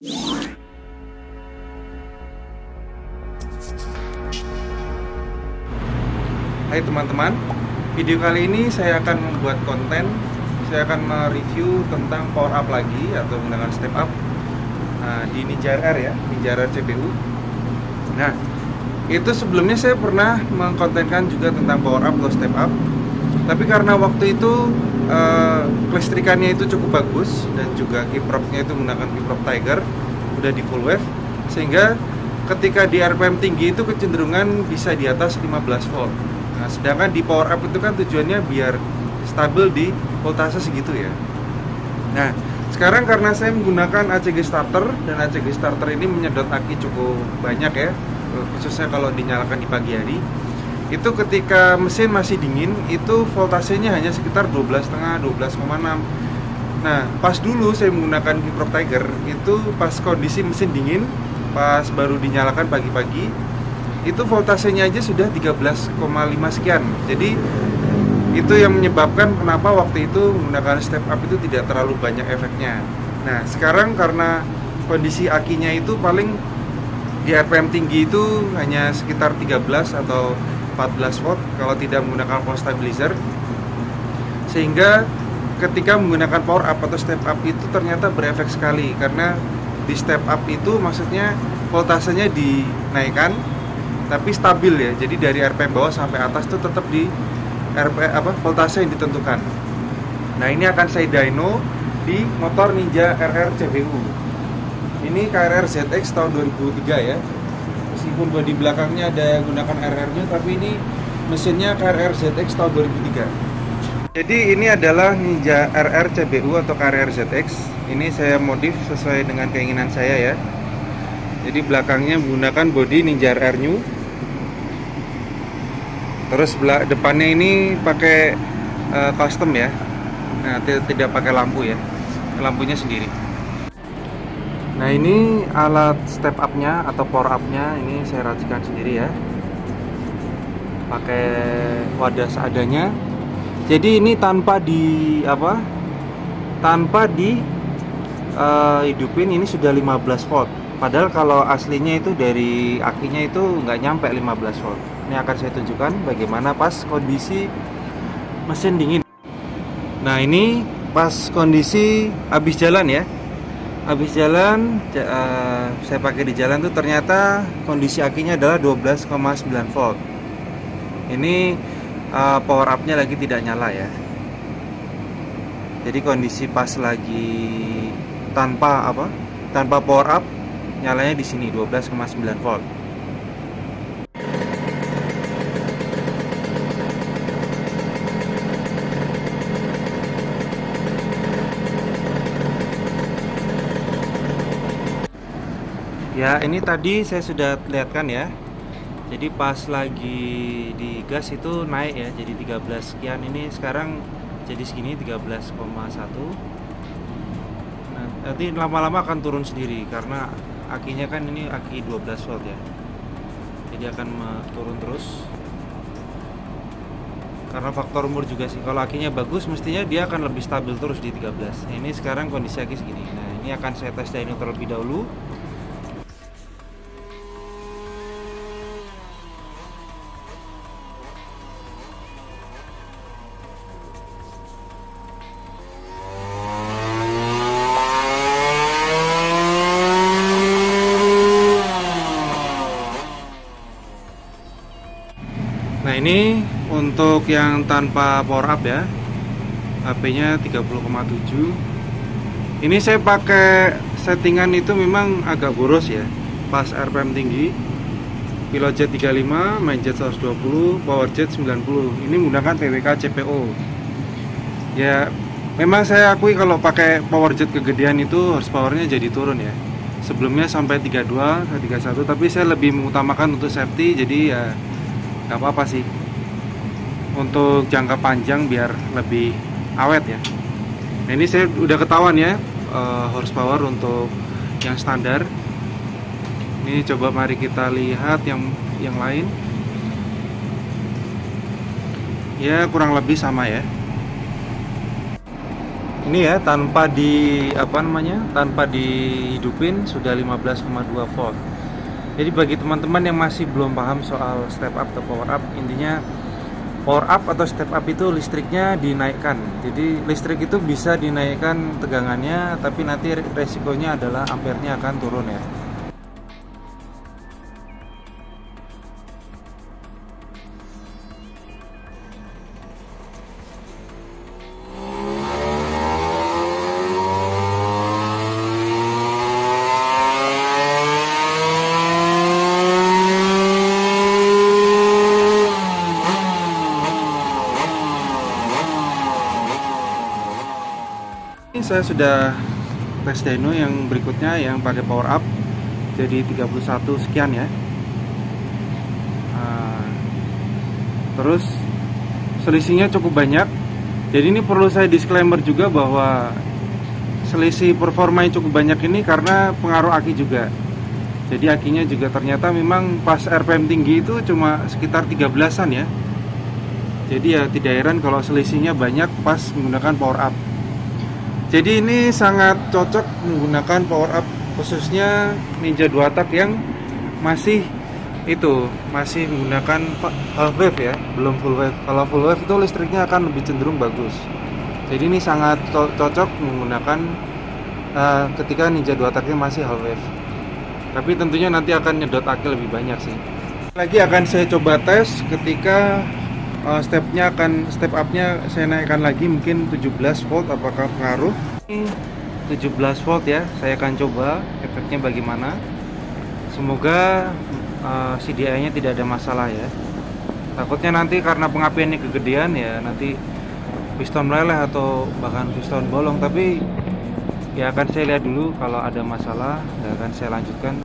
Hai teman-teman, video kali ini saya akan membuat konten. Saya akan mereview tentang power up lagi atau menggunakan step up di Ninja RR ya, Ninja RR CPU. Nah, itu sebelumnya saya pernah mengkontenkan juga tentang power up atau step up. Tapi karena waktu itu kelistrikannya itu cukup bagus dan juga kiproknya itu menggunakan kiprok Tiger, udah di full wave, sehingga ketika di RPM tinggi itu kecenderungan bisa di atas 15 volt. Nah, sedangkan di power up itu kan tujuannya biar stabil di voltase segitu ya. Nah, sekarang karena saya menggunakan ACG starter dan ACG starter ini menyedot aki cukup banyak ya, khususnya kalau dinyalakan di pagi hari. Itu ketika mesin masih dingin, itu voltasenya hanya sekitar 12,5, 12,6. Nah, pas dulu saya menggunakan kiprok Tiger, itu pas kondisi mesin dingin, pas baru dinyalakan pagi-pagi, itu voltasenya aja sudah 13,5 sekian. Jadi itu yang menyebabkan kenapa waktu itu menggunakan step up itu tidak terlalu banyak efeknya. Nah, sekarang karena kondisi akinya itu paling di RPM tinggi itu hanya sekitar 13 atau 14 volt kalau tidak menggunakan power stabilizer, sehingga ketika menggunakan power up atau step up itu ternyata berefek sekali. Karena di step up itu maksudnya voltasenya dinaikkan tapi stabil ya, jadi dari RPM bawah sampai atas itu tetap di voltase yang ditentukan. Nah, ini akan saya dyno di motor Ninja RR CPU. Ini KRR ZX tahun 2003 ya. Meskipun bodi belakangnya ada gunakan RR-nya, tapi ini mesinnya KRR ZX tahun 2003. Jadi ini adalah Ninja RR CPU atau KRR ZX. Ini saya modif sesuai dengan keinginan saya ya. Jadi belakangnya menggunakan bodi Ninja RR New. Terus depannya ini pakai custom ya. Nah, tidak pakai lampu ya. Lampunya sendiri. Nah, ini alat step up-nya atau power up-nya ini saya racikan sendiri ya. Pakai wadah seadanya. Jadi ini tanpa hidupin ini sudah 15 volt. Padahal kalau aslinya itu dari akinya itu nggak nyampe 15 volt. Ini akan saya tunjukkan bagaimana pas kondisi mesin dingin. Nah, ini pas kondisi habis jalan ya. Habis jalan, saya pakai di jalan tuh ternyata kondisi akinya adalah 12,9 volt. Ini power up-nya lagi tidak nyala ya. Jadi kondisi pas lagi tanpa power up, nyalanya di sini 12,9 volt. Ya, ini tadi saya sudah lihatkan ya. Jadi pas lagi di gas itu naik ya, jadi 13 sekian. Ini sekarang jadi segini 13,1. Nah, nanti lama-lama akan turun sendiri karena akinya kan ini aki 12 volt ya. Jadi akan turun terus. Karena faktor umur juga sih. Kalau akinya bagus mestinya dia akan lebih stabil terus di 13. Nah, ini sekarang kondisi aki segini. Nah, ini akan saya tes dyno terlebih dahulu. Nah, ini untuk yang tanpa power up ya, HP-nya 30,7. Ini saya pakai settingan itu memang agak boros ya. Pas RPM tinggi, kilojet 35, mainjet 120, powerjet 90. Ini menggunakan PWK CPO. Ya, memang saya akui kalau pakai powerjet kegedean itu horsepower-nya jadi turun ya. Sebelumnya sampai 32, 31, tapi saya lebih mengutamakan untuk safety, jadi ya nggak apa-apa sih untuk jangka panjang biar lebih awet ya. Nah, ini saya udah ketahuan ya horsepower untuk yang standar. Ini coba mari kita lihat yang lain. Ya kurang lebih sama ya. Ini ya tanpa tanpa dihidupin sudah 15,2 volt. Jadi bagi teman-teman yang masih belum paham soal step up atau power up, intinya power up atau step up itu listriknya dinaikkan. Jadi listrik itu bisa dinaikkan tegangannya, tapi nanti resikonya adalah ampernya akan turun ya. Ini saya sudah tes dyno yang berikutnya yang pakai power up, jadi 31 sekian ya. Terus selisihnya cukup banyak. Jadi ini perlu saya disclaimer juga bahwa selisih performa yang cukup banyak ini karena pengaruh aki juga. Jadi akinya juga ternyata memang pas RPM tinggi itu cuma sekitar 13-an ya. Jadi ya tidak heran kalau selisihnya banyak pas menggunakan power up. Jadi ini sangat cocok menggunakan power up, khususnya Ninja 2 tak yang masih menggunakan half wave ya, belum full wave. Kalau full wave itu listriknya akan lebih cenderung bagus. Jadi ini sangat cocok menggunakan ketika Ninja 2 taknya masih half wave. Tapi tentunya nanti akan nyedot aki lebih banyak sih. Lagi akan saya coba tes ketika step upnya saya naikkan lagi mungkin 17 volt, apakah pengaruh. Ini 17 volt ya, saya akan coba efeknya bagaimana. Semoga CDI nya tidak ada masalah ya. Takutnya nanti karena pengapiannya kegedean ya, nanti piston meleleh atau bahkan piston bolong. Tapi ya akan saya lihat dulu, kalau ada masalah ya akan saya lanjutkan.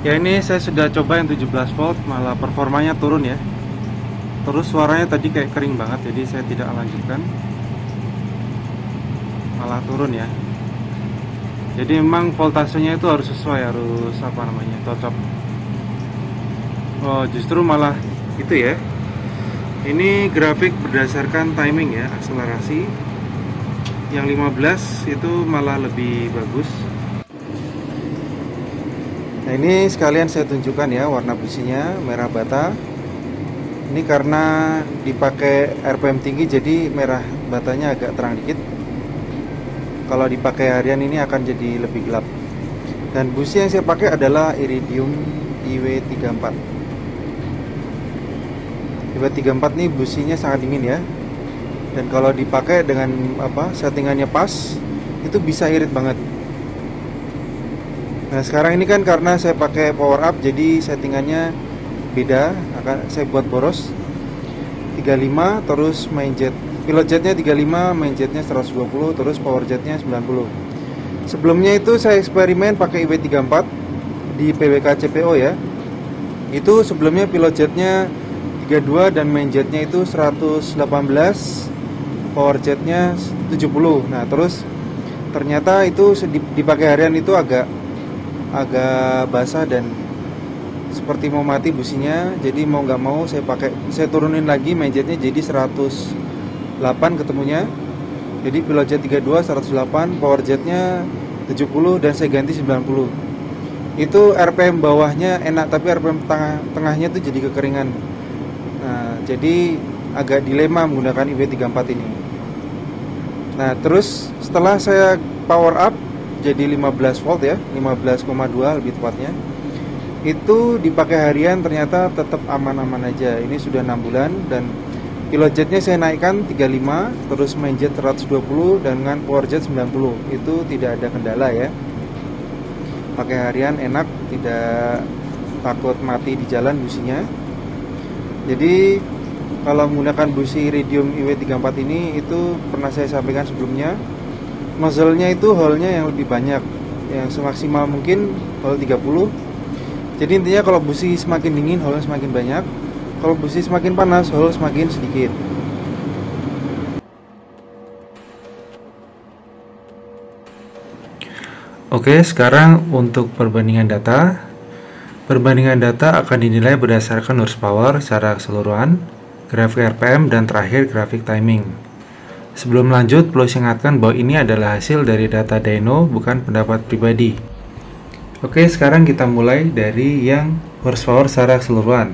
Ya ini saya sudah coba yang 17 volt, malah performanya turun ya. Terus suaranya tadi kayak kering banget, jadi saya tidak lanjutkan. Malah turun ya. Jadi memang voltasenya itu harus sesuai, harus cocok. Oh justru malah itu ya. Ini grafik berdasarkan timing ya, akselerasi. Yang 15 itu malah lebih bagus. Nah ini sekalian saya tunjukkan ya warna businya merah bata. Ini karena dipakai RPM tinggi jadi merah batanya agak terang dikit. Kalau dipakai harian ini akan jadi lebih gelap. Dan busi yang saya pakai adalah Iridium IW34. IW34 nih businya sangat dingin ya. Dan kalau dipakai dengan settingannya pas, itu bisa irit banget. Nah sekarang ini kan karena saya pakai power up, jadi settingannya beda. Akan saya buat boros 35, terus main jet, pilot jetnya 35, main jetnya 120, terus power jetnya 90. Sebelumnya itu saya eksperimen pakai IW34 di PWK CPO ya. Itu sebelumnya pilot jetnya 32 dan main jetnya itu 118, power jetnya 70. Nah terus ternyata itu dipakai harian itu agak basah dan seperti mau mati businya. Jadi mau nggak mau saya turunin lagi main jetnya jadi 108 ketemunya. Jadi pilot jet 32 108, power jetnya 70 dan saya ganti 90. Itu RPM bawahnya enak, tapi RPM tengahnya tuh jadi kekeringan. Nah jadi agak dilema menggunakan IW34 ini. Nah terus setelah saya power up jadi 15 volt ya, 15,2 lebih tepatnya. Itu dipakai harian ternyata tetap aman-aman aja. Ini sudah 6 bulan dan pilot jetnya saya naikkan 35, terus main jet 120 dengan power jet 90. Itu tidak ada kendala ya. Pakai harian enak, tidak takut mati di jalan businya. Jadi kalau menggunakan busi Iridium IW34 ini, itu pernah saya sampaikan sebelumnya, nozzle-nya itu hole-nya yang lebih banyak, yang semaksimal mungkin hole 30. Jadi intinya kalau busi semakin dingin, hole semakin banyak. Kalau busi semakin panas, hole semakin sedikit. Oke, sekarang untuk perbandingan data. Perbandingan data akan dinilai berdasarkan horsepower secara keseluruhan, grafik RPM, dan terakhir grafik timing. Sebelum lanjut, perlu diingatkan bahwa ini adalah hasil dari data dyno, bukan pendapat pribadi. Oke, sekarang kita mulai dari yang horsepower secara keseluruhan.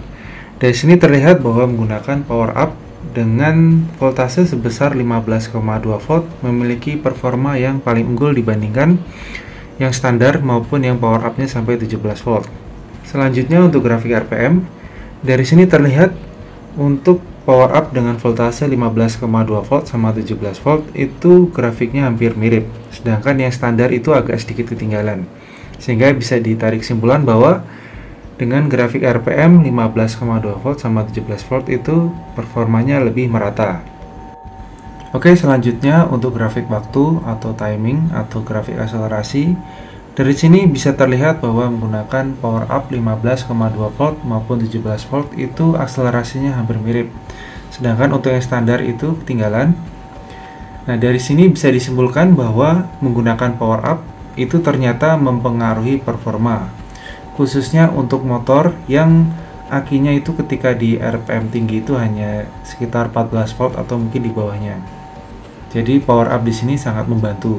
Dari sini terlihat bahwa menggunakan power up dengan voltase sebesar 15,2 volt memiliki performa yang paling unggul dibandingkan yang standar maupun yang power up-nya sampai 17 volt. Selanjutnya untuk grafik RPM, dari sini terlihat untuk power up dengan voltase 15,2 volt sama 17 volt itu grafiknya hampir mirip, sedangkan yang standar itu agak sedikit ketinggalan. Sehingga bisa ditarik kesimpulan bahwa dengan grafik RPM 15,2 volt sama 17 volt itu performanya lebih merata. Oke, selanjutnya untuk grafik waktu atau timing atau grafik akselerasi. Dari sini bisa terlihat bahwa menggunakan power up 15,2 volt maupun 17 volt itu akselerasinya hampir mirip. Sedangkan untuk yang standar itu ketinggalan. Nah, dari sini bisa disimpulkan bahwa menggunakan power up itu ternyata mempengaruhi performa. Khususnya untuk motor yang akinya itu ketika di RPM tinggi itu hanya sekitar 14 volt atau mungkin di bawahnya. Jadi power up di sini sangat membantu.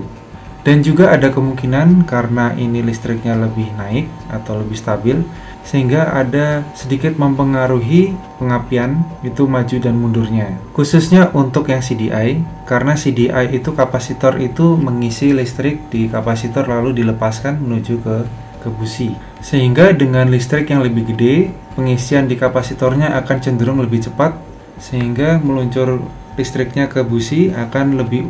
Dan juga ada kemungkinan karena ini listriknya lebih naik atau lebih stabil, sehingga ada sedikit mempengaruhi pengapian itu maju dan mundurnya. Khususnya untuk yang CDI, karena CDI itu kapasitor itu mengisi listrik di kapasitor lalu dilepaskan menuju ke busi. Sehingga dengan listrik yang lebih gede, pengisian di kapasitornya akan cenderung lebih cepat, sehingga meluncur listriknya ke busi akan lebih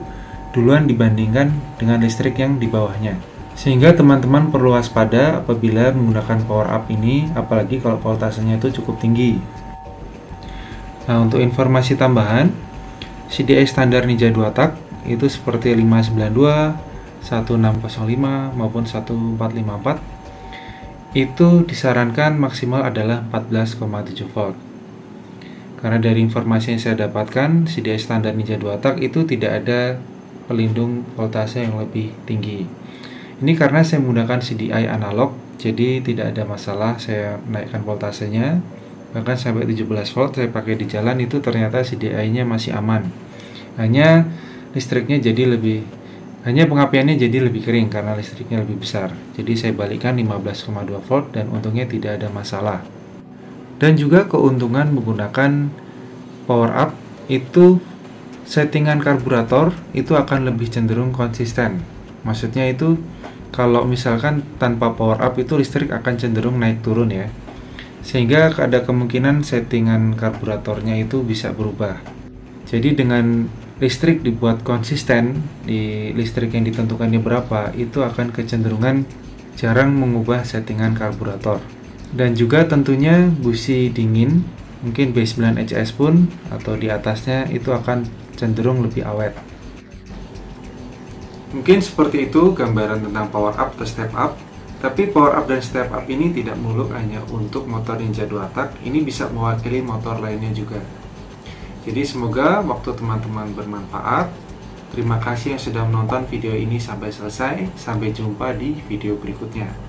duluan dibandingkan dengan listrik yang di bawahnya. Sehingga teman-teman perlu waspada apabila menggunakan power up ini, apalagi kalau voltasenya itu cukup tinggi. Nah, untuk informasi tambahan, CDI standar Ninja 2 tak itu seperti 592, 1605 maupun 1454 itu disarankan maksimal adalah 14,7 volt. Karena dari informasi yang saya dapatkan, CDI standar Ninja 2 tak itu tidak ada pelindung voltase yang lebih tinggi. Ini karena saya menggunakan CDI analog, jadi tidak ada masalah saya naikkan voltasenya. Bahkan sampai 17 volt saya pakai di jalan itu ternyata CDI-nya masih aman. Hanya pengapiannya jadi lebih kering karena listriknya lebih besar. Jadi saya balikkan 15,2 volt dan untungnya tidak ada masalah. Dan juga keuntungan menggunakan power up itu settingan karburator itu akan lebih cenderung konsisten. Maksudnya itu kalau misalkan tanpa power up itu listrik akan cenderung naik turun ya. Sehingga ada kemungkinan settingan karburatornya itu bisa berubah. Jadi dengan listrik dibuat konsisten di listrik yang ditentukannya berapa, itu akan kecenderungan jarang mengubah settingan karburator. Dan juga tentunya busi dingin, mungkin B9 HS pun atau di atasnya itu akan cenderung lebih awet. Mungkin seperti itu gambaran tentang power up atau step up. Tapi power up dan step up ini tidak melulu hanya untuk motor Ninja 2 tak, ini bisa mewakili motor lainnya juga. Jadi semoga waktu teman-teman bermanfaat. Terima kasih yang sudah menonton video ini sampai selesai. Sampai jumpa di video berikutnya.